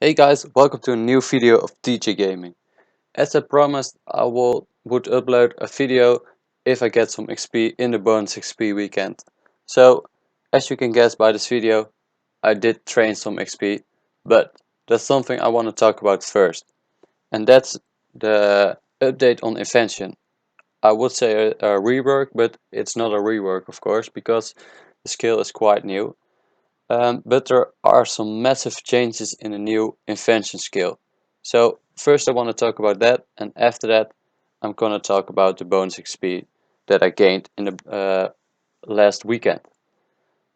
Hey guys, welcome to a new video of DJ Gaming. As I promised, would upload a video if I get some XP in the bonus XP weekend. So, as you can guess by this video, I did train some XP, but there's something I want to talk about first, and that's the update on Invention. I would say a rework, but it's not a rework of course, because the skill is quite new. But there are some massive changes in the new Invention skill. So first I want to talk about that, and after that I'm gonna talk about the bonus XP that I gained in the last weekend.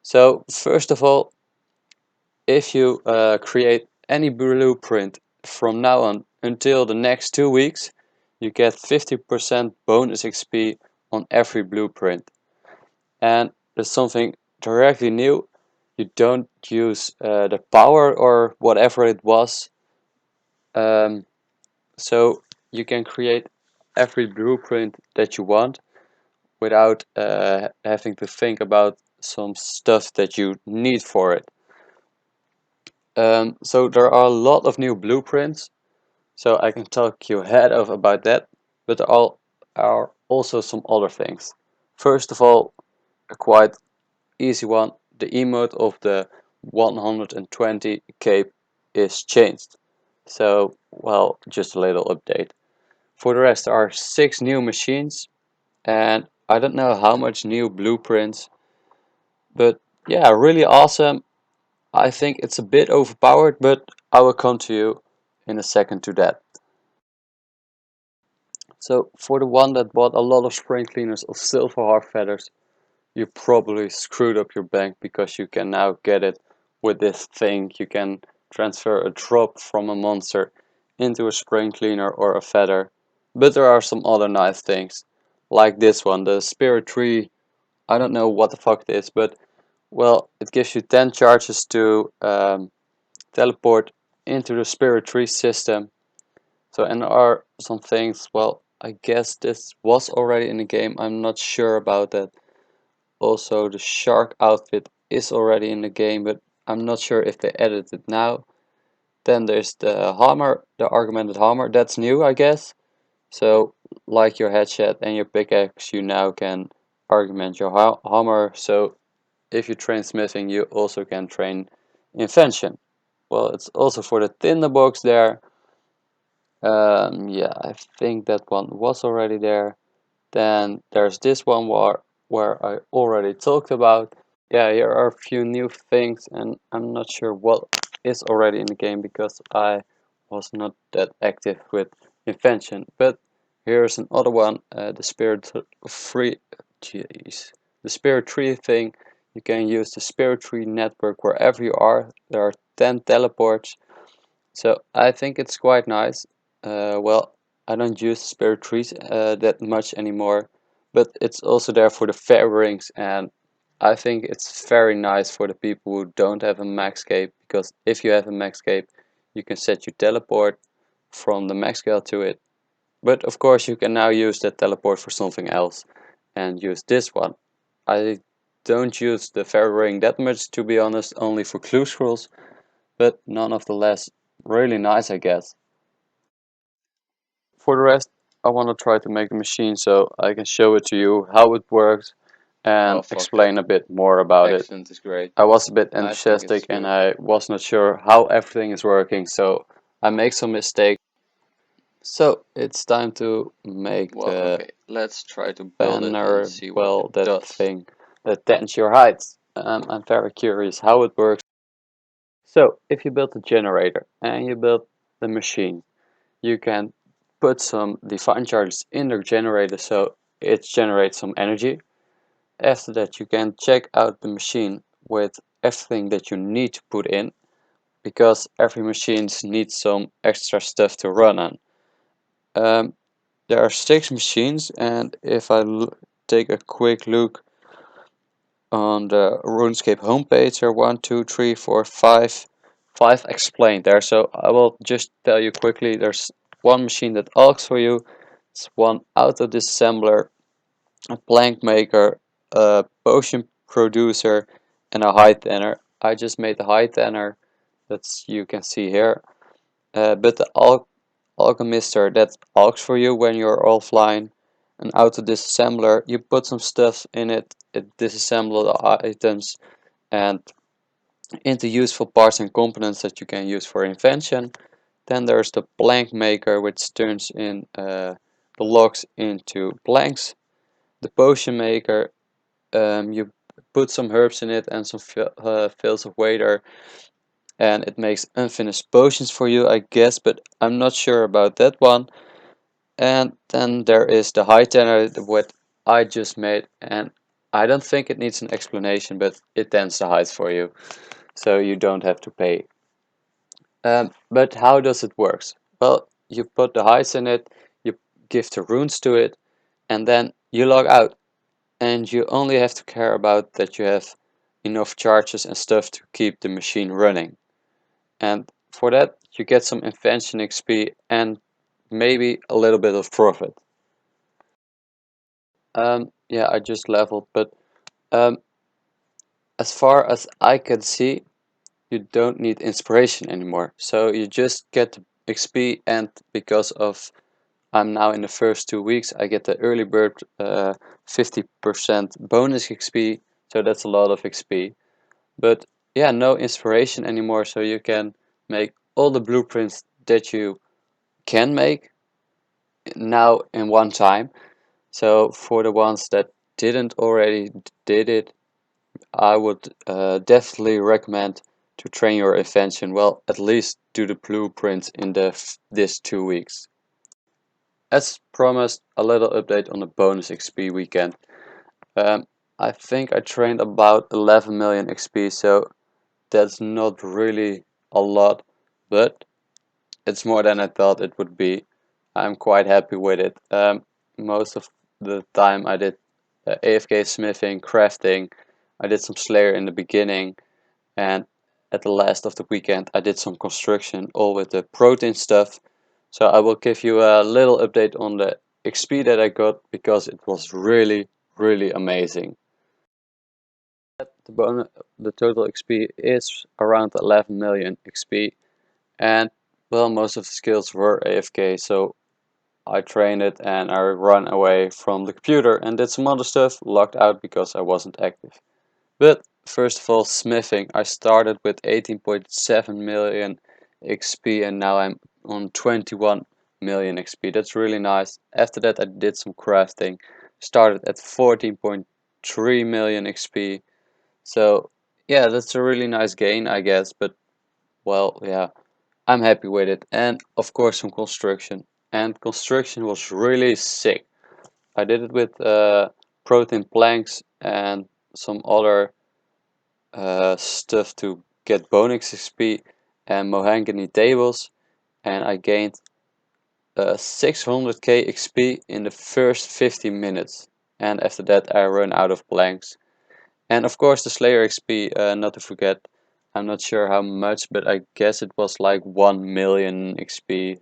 So first of all, if you create any blueprint from now on until the next 2 weeks, you get 50% bonus XP on every blueprint. And there's something directly new. You don't use the power or whatever it was, um, so you can create every blueprint that you want without having to think about some stuff that you need for it. So there are a lot of new blueprints, so I can talk you ahead of about that, but there are also some other things. First of all, a quite easy one, the emote of the 120 cape is changed. So, well, just a little update. For the rest, there are 6 new machines, and I don't know how much new blueprints, but yeah, really awesome. I think it's a bit overpowered, but I will come to you in a second to that. So, for the one that bought a lot of spring cleaners of silver heart feathers, you probably screwed up your bank, because you can now get it with this thing. You can transfer a drop from a monster into a spring cleaner or a feather. But there are some other nice things, like this one, the spirit tree. I don't know what the fuck it is, but well, it gives you 10 charges to teleport into the spirit tree system. So, and there are some things, well, I guess this was already in the game, I'm not sure about that. Also, the shark outfit is already in the game, but I'm not sure if they added it now. Then there's the hammer, the augmented hammer. That's new, I guess. So, like your headset and your pickaxe, you now can augment your hammer. So, if you train smithing, you also can train invention. Well, it's also for the tinderbox there. Yeah, I think that one was already there. Then there's this one where I already talked about. Yeah, here are a few new things, and I'm not sure what is already in the game, because I was not that active with Invention. But here's another one, the Spirit Free, jeez, the Spirit Tree thing. You can use the Spirit Tree network wherever you are. There are 10 teleports, so I think it's quite nice. Well, I don't use Spirit Trees that much anymore, but it's also there for the fair rings, and I think it's very nice for the people who don't have a max cape, because if you have a max cape, you can set your teleport from the max scale to it. But of course, you can now use that teleport for something else and use this one. I don't use the fair ring that much, to be honest, only for clue scrolls, but none of the less really nice, I guess. For the rest, I want to try to make a machine so I can show it to you how it works Oh, and fuck it. explain a bit more about it. Excellent is great. I was a bit I think it's enthusiastic and good. I was not sure how everything is working, so I make some mistakes. So it's time to make Well, the okay. Let's try to build it and banner, see what it well, that does. thing that tends your heights. I'm very curious how it works. So if you build a generator and you build the machine, you can put some divine charges in the generator so it generates some energy. After that, you can check out the machine with everything that you need to put in, because every machine needs some extra stuff to run on. Um, there are 6 machines, and if I take a quick look on the Runescape homepage, there are 1, 2, 3, 4, 5 explained there. So I will just tell you quickly. There's one machine that asks for you. It's one auto disassembler, a plank maker, a potion producer, and a high tanner. I just made the high tanner That's you can see here. But the alchemister that alks for you when you're offline. An auto disassembler, you put some stuff in it, it disassembles the items and into useful parts and components that you can use for invention. Then there's the blank maker, which turns in the logs into blanks. The potion maker, you put some herbs in it and some fills of water, and it makes unfinished potions for you, I guess, but I'm not sure about that one. And then there is the high tenor, what I just made, and I don't think it needs an explanation, but it tends to hide for you, so you don't have to pay. But how does it work? Well, you put the heights in it, you give the runes to it, and then you log out. And you only have to care about that you have enough charges and stuff to keep the machine running. And for that, you get some invention XP and maybe a little bit of profit. Yeah, I just leveled, but um, as far as I can see, you don't need inspiration anymore. So you just get XP, and because of I'm now in the first 2 weeks, I get the early bird 50% bonus XP, so that's a lot of XP. But yeah, no inspiration anymore, so you can make all the blueprints that you can make now in one time. So for the ones that didn't already did it, I would definitely recommend to train your invention. Well, at least do the blueprints in this 2 weeks. As promised, a little update on the bonus XP weekend. Um, I think I trained about 11 million XP, so that's not really a lot, but it's more than I thought it would be. I'm quite happy with it. Most of the time I did AFK smithing, crafting. I did some Slayer in the beginning, and at the last of the weekend I did some construction, all with the protein stuff. So I will give you a little update on the XP that I got because it was really amazing. The total XP is around 11 million XP, and well, most of the skills were AFK, so I trained it and I ran away from the computer and did some other stuff, logged out because I wasn't active. But first of all, smithing. I started with 18.7 million XP and now I'm on 21 million XP. That's really nice. After that I did some crafting. Started at 14.3 million XP. So yeah, that's a really nice gain, I guess, but well, yeah, I'm happy with it. And of course some construction. And construction was really sick. I did it with protein planks and some other stuff to get bonus XP and mahogany tables, and I gained 600k XP in the first 15 minutes. And after that I run out of planks. And of course the Slayer XP, not to forget. I'm not sure how much, but I guess it was like 1 million XP,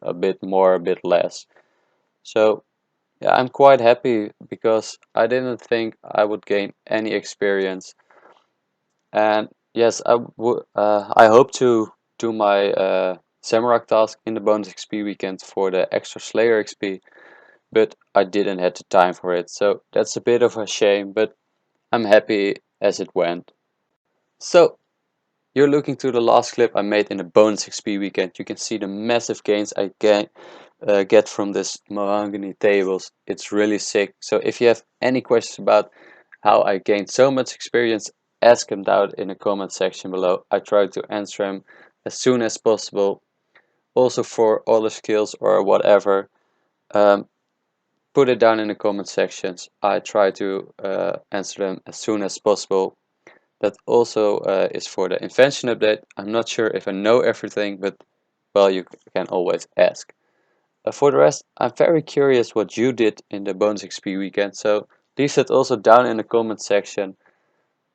a bit more, a bit less. So yeah, I'm quite happy because I didn't think I would gain any experience. And yes, I hope to do my Samurai task in the bonus XP weekend for the extra Slayer XP, but I didn't have the time for it. So that's a bit of a shame, but I'm happy as it went. So you're looking to the last clip I made in the bonus XP weekend. You can see the massive gains I get from this mahogany tables. It's really sick. So if you have any questions about how I gained so much experience, ask them down in the comment section below. I try to answer them as soon as possible. Also for other skills or whatever, um, put it down in the comment sections. I try to answer them as soon as possible. That also is for the invention update. I'm not sure if I know everything, but well, you can always ask. For the rest, I'm very curious what you did in the bonus XP weekend, so leave that also down in the comment section.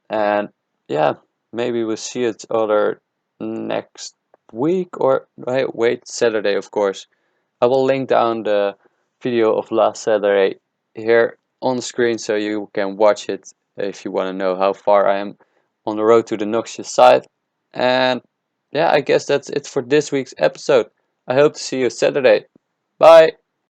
And yeah, maybe we'll see each other next week or wait, Saturday, of course. I will link down the video of last Saturday here on the screen so you can watch it if you want to know how far I am on the road to the Noxious side. And yeah, I guess that's it for this week's episode. I hope to see you Saturday. Bye!